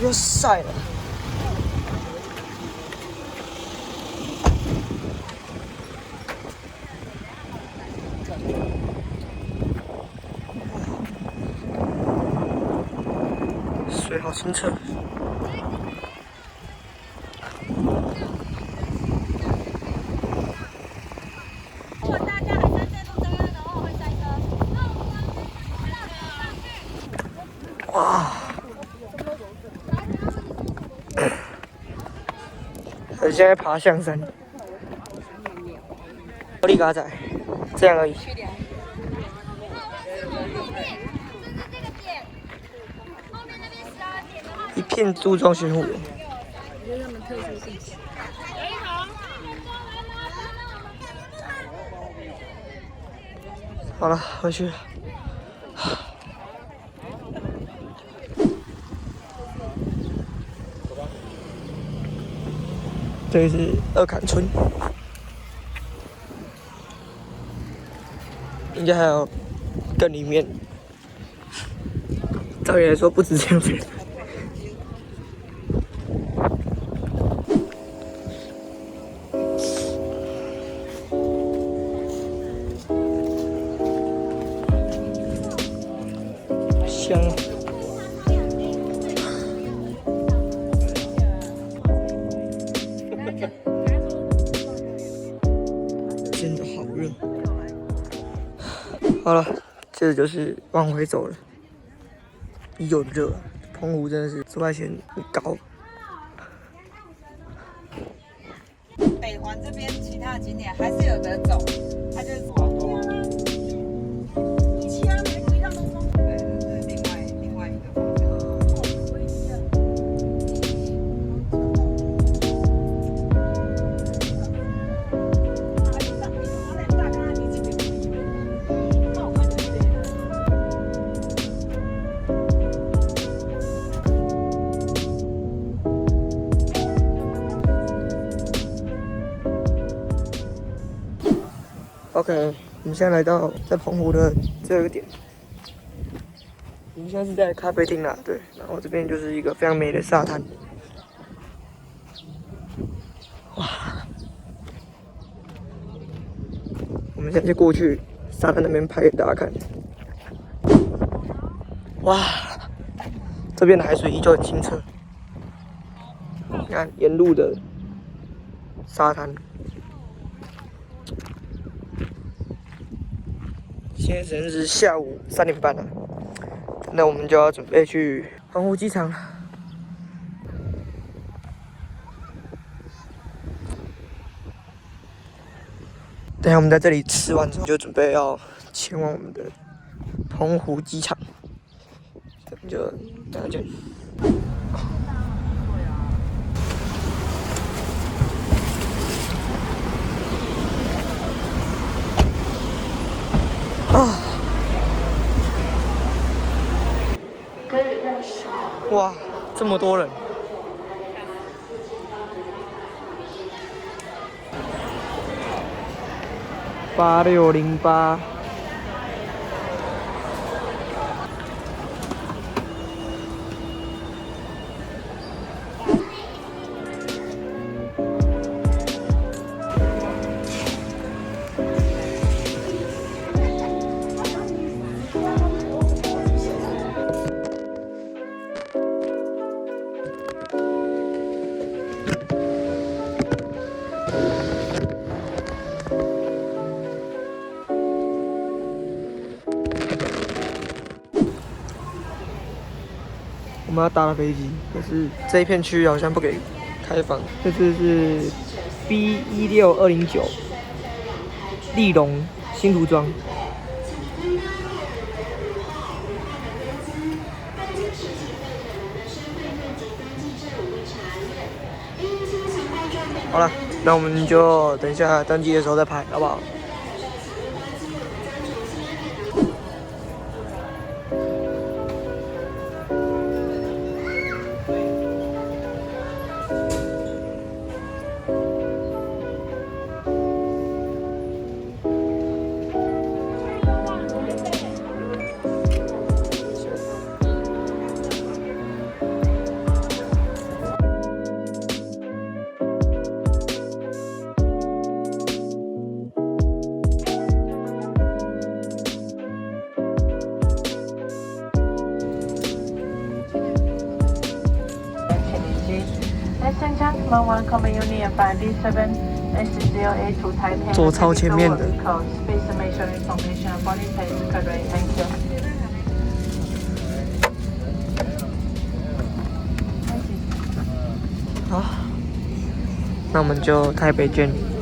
又晒了。水好清澈。哇！我现在爬象山，我力嘎仔，这样而已。一片柱状玄武岩。好了，回去了。这里是二坎村，应该还有更里面。照理来说不止这样子。香啊！真的好热。好了，接着就是往回走了。有热，澎湖真的是紫外线很高。北环这边其他的景点还是有得走，它就是往东。其他每个地方都风。对，这是另外一个方向。OK， 我们现在来到在澎湖的最后一个点。我们现在是在咖啡厅啦，对，然后这边就是一个非常美的沙滩。哇！我们现在就过去沙滩那边拍给大家看。哇！这边的海水依旧很清澈。你看沿路的沙滩。现在时间是下午3点半了，那我们就要准备去澎湖机场了。等一下我们在这里吃完之后，就准备要前往我们的澎湖机场。我们就等下见。啊！哇，这么多人！8608。我们要搭了飞机，可是这一片区域好像不给开放。这次是 B16209，立隆新涂装。好了，那我们就等一下登机的时候再拍，好不好？坐超前面的。好，那我们就台北见。